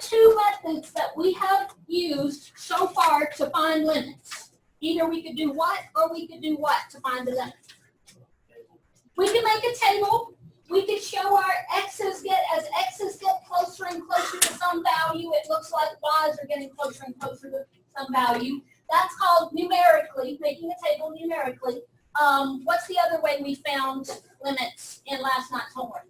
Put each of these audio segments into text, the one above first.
two methods that we have used so far to find limits. Either we could do what or we could do what to find the limit. We can make a table. We could show our x's as x's get closer and closer to some value, it looks like y's are getting closer and closer to some value. That's called numerically, making a table numerically. What's the other way we found limits in last night's homework?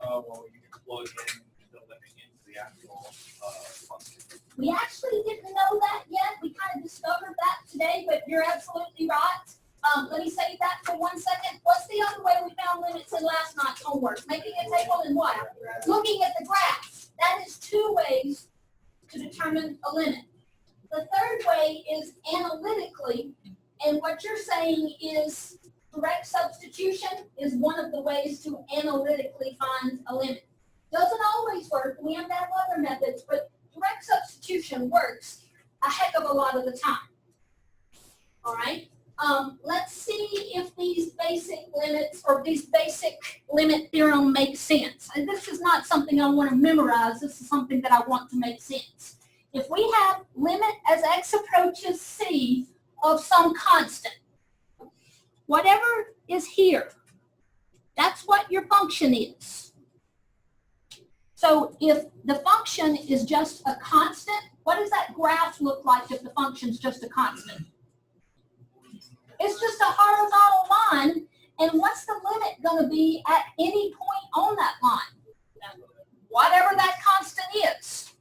Well, you can plug in the limit into the actual function. We actually didn't know that yet. We kind of discovered that today, but you're absolutely right. Let me say that for 1 second. What's the other way we found limits in last night's homework? Making a table and what? Looking at the graph. That is two ways to determine a limit. The third way is analytically, and what you're saying is direct substitution is one of the ways to analytically find a limit. Doesn't always work. We have other methods, but direct substitution works a heck of a lot of the time. All right? Let's see if these basic limits or these basic limit theorem makes sense. And this is not something I want to memorize. This is something that I want to make sense. If we have limit as x approaches c of some constant, whatever is here, that's what your function is. So if the function is just a constant, what does that graph look like if the function is just a constant? It's just a horizontal line, and what's the limit going to be at any point on that line? Whatever that constant is.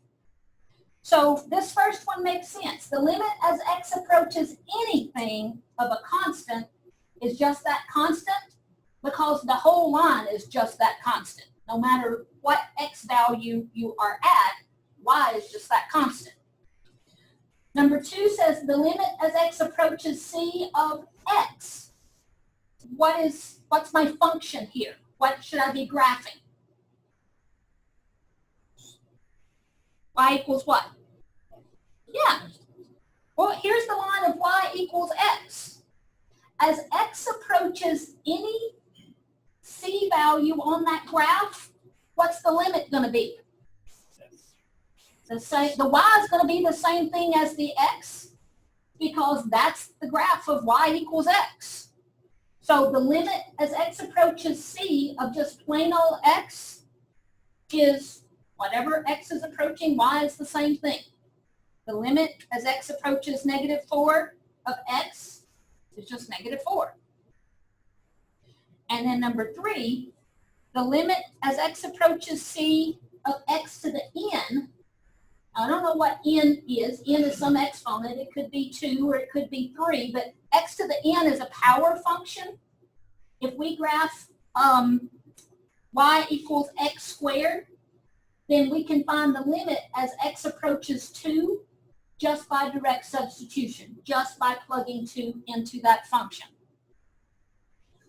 So this first one makes sense. The limit as x approaches anything of a constant is just that constant because the whole line is just that constant. No matter what x value you are at, y is just that constant. Number 2 says the limit as x approaches c of x. What's my function here? What should I be graphing? Y equals what? Yeah. Well, here's the line of y equals x. As x approaches any c value on that graph, what's the limit going to be? The y is going to be the same thing as the x because that's the graph of y equals x. So the limit as x approaches c of just plain old x is whatever x is approaching, y is the same thing. The limit as x approaches -4 of x is just -4. And then number 3, the limit as x approaches c of x to the n. I don't know what n is. N is some exponent. It could be 2 or it could be 3, but x to the n is a power function. If we graph y equals x squared, then we can find the limit as x approaches 2 just by direct substitution, just by plugging 2 into that function.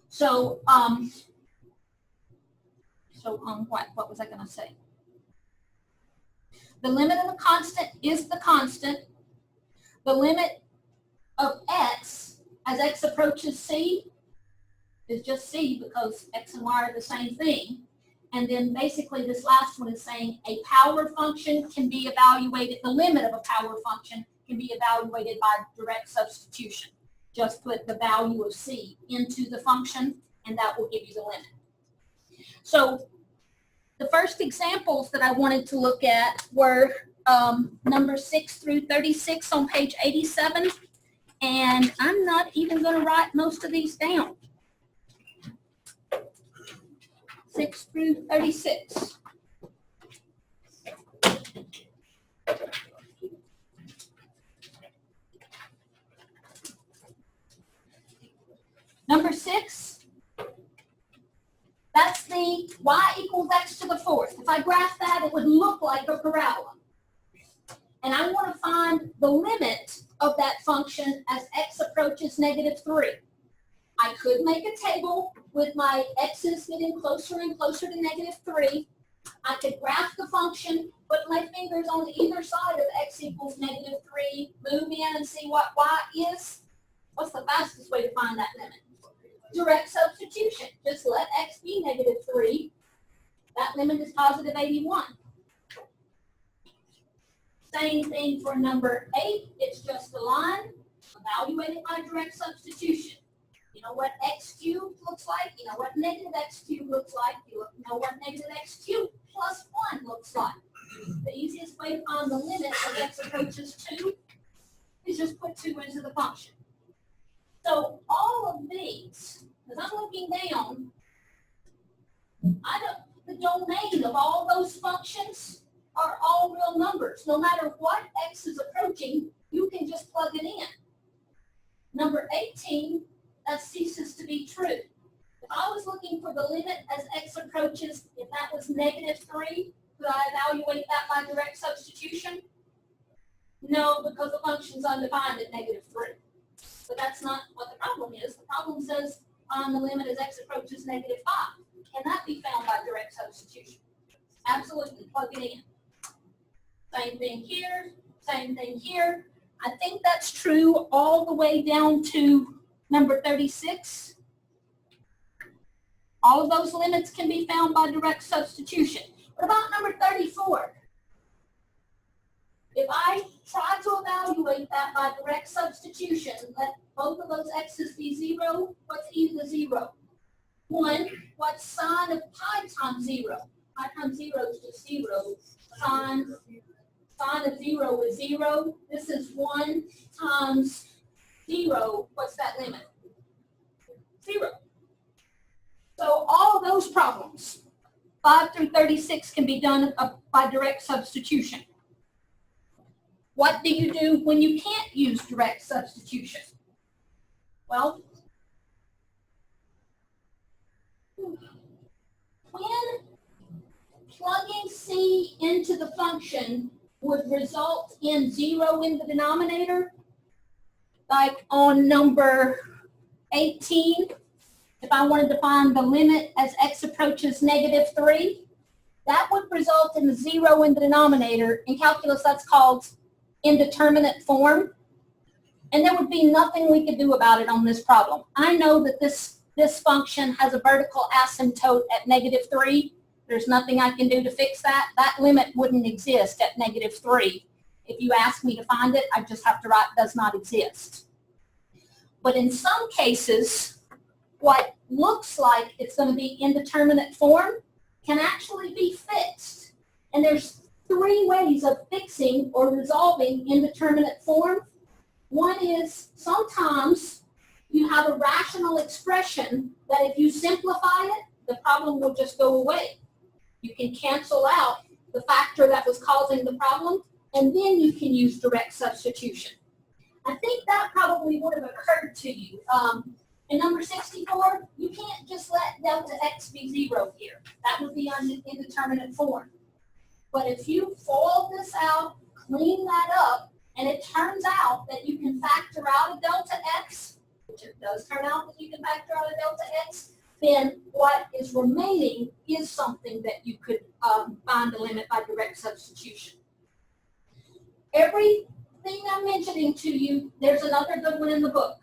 So, what was I going to say? The limit of a constant is the constant. The limit of x as x approaches c is just c because x and y are the same thing. And then basically this last one is saying a power function can be evaluated, the limit of a power function can be evaluated by direct substitution. Just put the value of c into the function and that will give you the limit. So the first examples that I wanted to look at were number 6 through 36 on page 87. And I'm not even going to write most of these down. 6 through 36. Number 6, that's the y equals x to the 4th. If I graph that, it would look like a parabola. And I want to find the limit of that function as x approaches -3. I could make a table with my x's getting closer and closer to -3. I could graph the function, put my fingers on either side of x equals -3, move in and see what y is. What's the fastest way to find that limit? Direct substitution. Just let x be -3. That limit is +81. Same thing for number 8, it's just a line, evaluated by direct substitution. You know what x cubed looks like, you know what negative x cubed looks like, you know what negative x cubed plus 1 looks like. The easiest way to find the limit of x approaches 2 is just put 2 into the function. So all of these, as I'm looking down, the domain of all those functions are all real numbers. No matter what x is approaching, you can just plug it in. Number 18, that ceases to be true. If I was looking for the limit as x approaches, if that was -3, could I evaluate that by direct substitution? No, because the function's undefined at -3. But that's not what the problem is. The problem says find the limit as x approaches -5. Can that be found by direct substitution? Absolutely, plug it in. Same thing here, same thing here. I think that's true all the way down to number 36. All of those limits can be found by direct substitution. What about number 34? If I try to evaluate that by direct substitution, let both of those x's be 0, what's e to the 0? 1, what's sine of pi times 0? Pi times 0 is just 0. Sine of 0 is 0. This is 1 times 0. What's that limit? 0. So all of those problems, 5 through 36, can be done by direct substitution. What do you do when you can't use direct substitution? Well, when plugging c into the function would result in 0 in the denominator, like on number 18, if I wanted to find the limit as x approaches -3, that would result in the 0 in the denominator. In calculus, that's called indeterminate form. And there would be nothing we could do about it on this problem. I know that this function has a vertical asymptote at -3. There's nothing I can do to fix that. That limit wouldn't exist at -3. If you ask me to find it, I just have to write does not exist. But in some cases, what looks like it's going to be indeterminate form can actually be fixed. And there's 3 ways of fixing or resolving indeterminate form. One is sometimes you have a rational expression that if you simplify it, the problem will just go away. You can cancel out the factor that was causing the problem, and then you can use direct substitution. I think that probably would have occurred to you. In number 64, you can't just let delta x be 0 here. That would be on indeterminate form. But if you FOIL this out, clean that up, and it turns out that you can factor out a delta x, which it does turn out that you can factor out a delta x, then what is remaining is something that you could find the limit by direct substitution. Everything I'm mentioning to you, there's another good one in the book.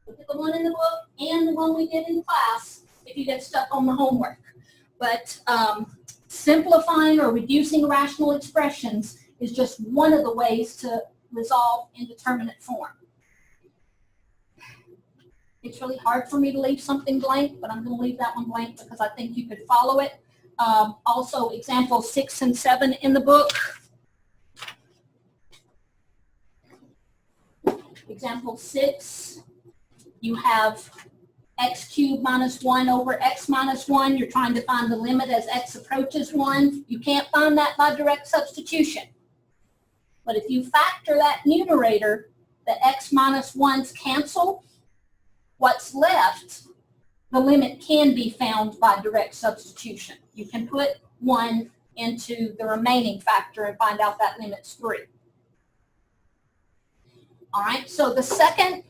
Look at the one in the book and the one we did in class if you get stuck on the homework. But simplifying or reducing rational expressions is just one of the ways to resolve indeterminate form. It's really hard for me to leave something blank, but I'm going to leave that one blank because I think you could follow it. Also, examples 6 and 7 in the book. Example 6, you have x cubed minus 1 over x minus 1. You're trying to find the limit as x approaches 1. You can't find that by direct substitution. But if you factor that numerator, the x minus 1's cancel. What's left, the limit can be found by direct substitution. You can put 1 into the remaining factor and find out that limit's 3. All right, so the second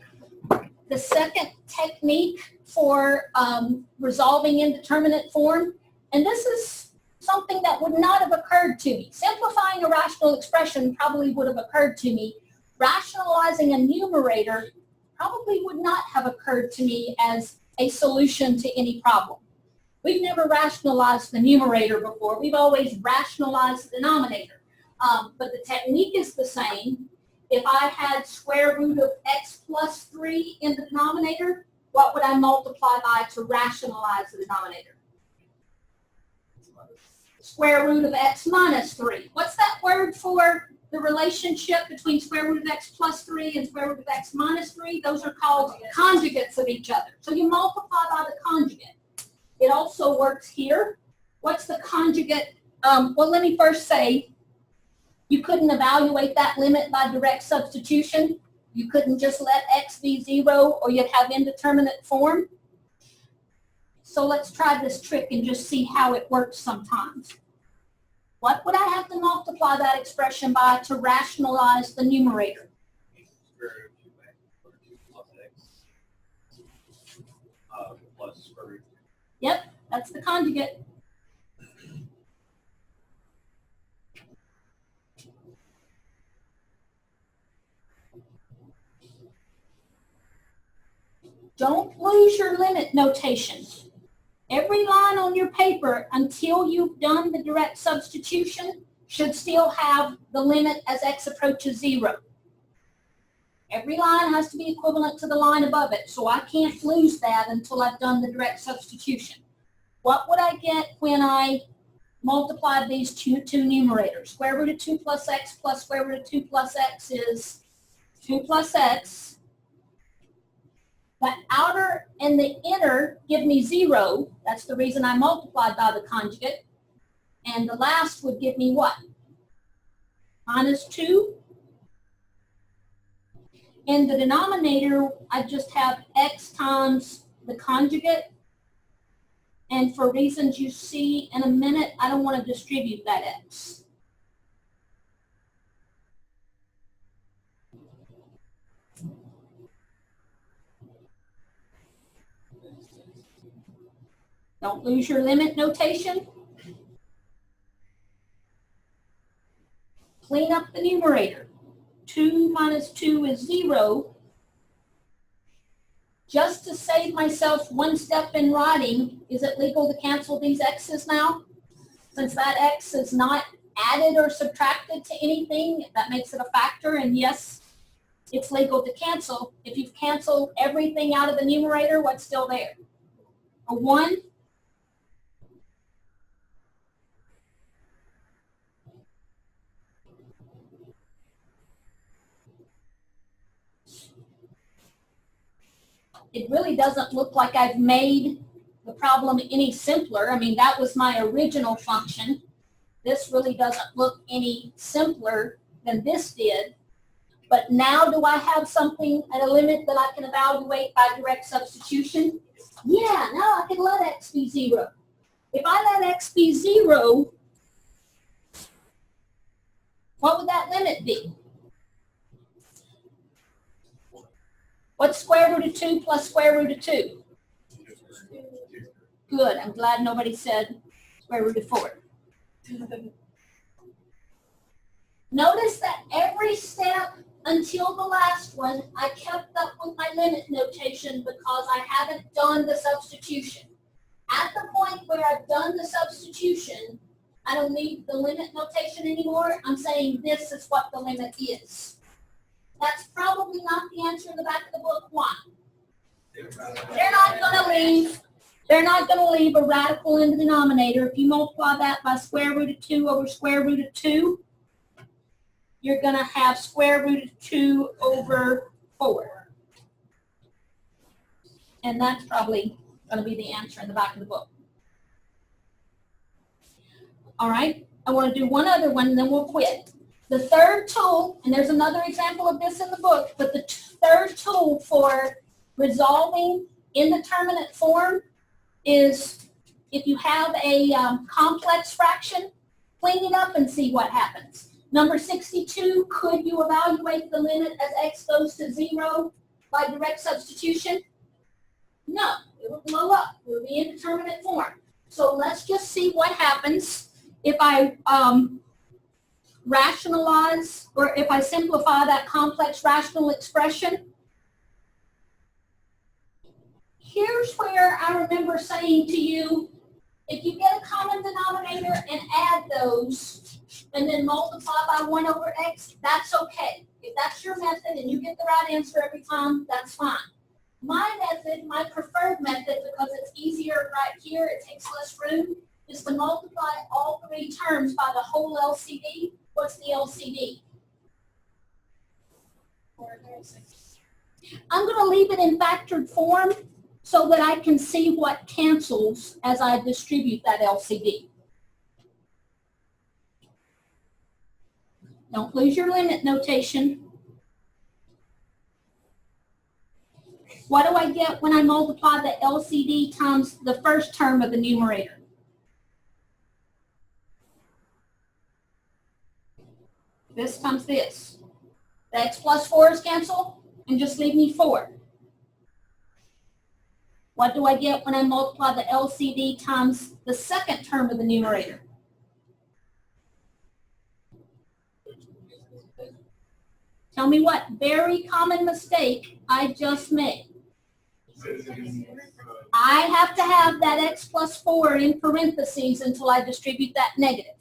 technique for resolving indeterminate form, and this is something that would not have occurred to me. Simplifying a rational expression probably would have occurred to me. Rationalizing a numerator probably would not have occurred to me as a solution to any problem. We've never rationalized the numerator before. We've always rationalized the denominator. But the technique is the same. If I had square root of x plus 3 in the denominator, what would I multiply by to rationalize the denominator? Square root of x minus 3. What's that word for the relationship between square root of x plus 3 and square root of x minus 3? Those are called conjugates of each other. So you multiply by the conjugate. It also works here. What's the conjugate? Well, let me first say, you couldn't evaluate that limit by direct substitution. You couldn't just let x be 0 or you'd have indeterminate form. So let's try this trick and just see how it works sometimes. What would I have to multiply that expression by to rationalize the numerator? Square root of 2x over 2 plus x plus square root. Yep, that's the conjugate. Don't lose your limit notation. Every line on your paper until you've done the direct substitution should still have the limit as x approaches 0. Every line has to be equivalent to the line above it, so I can't lose that until I've done the direct substitution. What would I get when I multiplied these two numerators? Square root of 2 plus x plus square root of 2 plus x is 2 plus x. The outer and the inner give me 0. That's the reason I multiplied by the conjugate. And the last would give me what? Minus 2. In the denominator, I just have x times the conjugate. And for reasons you see in a minute, I don't want to distribute that x. Don't lose your limit notation. Clean up the numerator. 2 minus 2 is 0. Just to save myself one step in writing, is it legal to cancel these x's now? Since that x is not added or subtracted to anything, that makes it a factor, and yes, it's legal to cancel. If you've canceled everything out of the numerator, what's still there? A 1? It really doesn't look like I've made the problem any simpler. I mean, that was my original function. This really doesn't look any simpler than this did. But now do I have something at a limit that I can evaluate by direct substitution? Yeah, now I can let x be 0. If I let x be 0, what would that limit be? What's square root of 2 plus square root of 2? Good. I'm glad nobody said square root of 4. Notice that every step until the last one, I kept up with my limit notation because I haven't done the substitution. At the point where I've done the substitution, I don't need the limit notation anymore. I'm saying this is what the limit is. That's probably not the answer in the back of the book. Why? They're not going to leave. They're not going to leave a radical in the denominator. If you multiply that by square root of 2 over square root of 2, you're going to have square root of 2 over 4. And that's probably going to be the answer in the back of the book. All right, I want to do one other one, and then we'll quit. The third tool, and there's another example of this in the book, but the third tool for resolving indeterminate form is if you have a complex fraction, clean it up and see what happens. Number 62, could you evaluate the limit as x goes to 0 by direct substitution? No, it will blow up. It will be indeterminate form. So let's just see what happens if I rationalize, or if I simplify that complex rational expression. Here's where I remember saying to you, If you get a common denominator and add those, and then multiply by 1 over x, that's okay. If that's your method and you get the right answer every time, that's fine. My method, my preferred method, because it's easier right here, it takes less room, is to multiply all three terms by the whole LCD. What's the LCD? I'm going to leave it in factored form so that I can see what cancels as I distribute that LCD. Don't lose your limit notation. What do I get when I multiply the LCD times the first term of the numerator? This times this. The x plus 4 is canceled and just leave me 4. What do I get when I multiply the LCD times the second term of the numerator? Tell me what very common mistake I just made. I have to have that x plus 4 in parentheses until I distribute that negative.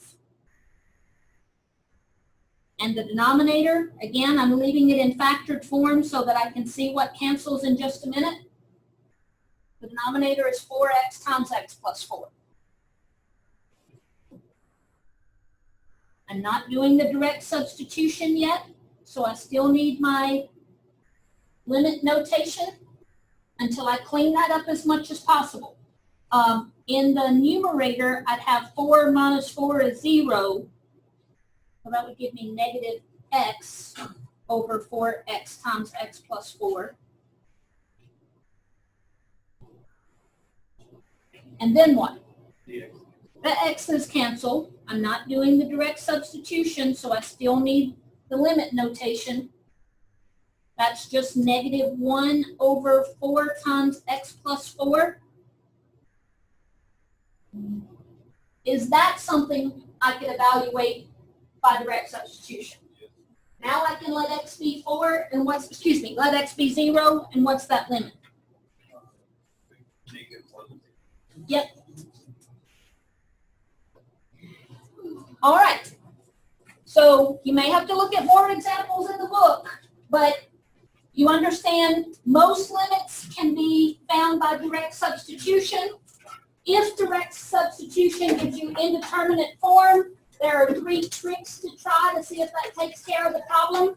And the denominator, again, I'm leaving it in factored form so that I can see what cancels in just a minute. The denominator is 4x times x plus 4. I'm not doing the direct substitution yet, so I still need my limit notation until I clean that up as much as possible. In the numerator, I'd have 4 minus 4 is 0. So that would give me negative x over 4x times x plus 4. And then what? The x's cancel. I'm not doing the direct substitution, so I still need the limit notation. That's just negative 1 over 4 times x plus 4. Is that something I could evaluate by direct substitution? Now I can let x be 4 and let x be 0, and what's that limit? Yep. All right. So you may have to look at more examples in the book, but you understand most limits can be found by direct substitution. If direct substitution gives you indeterminate form, there are 3 tricks to try to see if that takes care of the problem.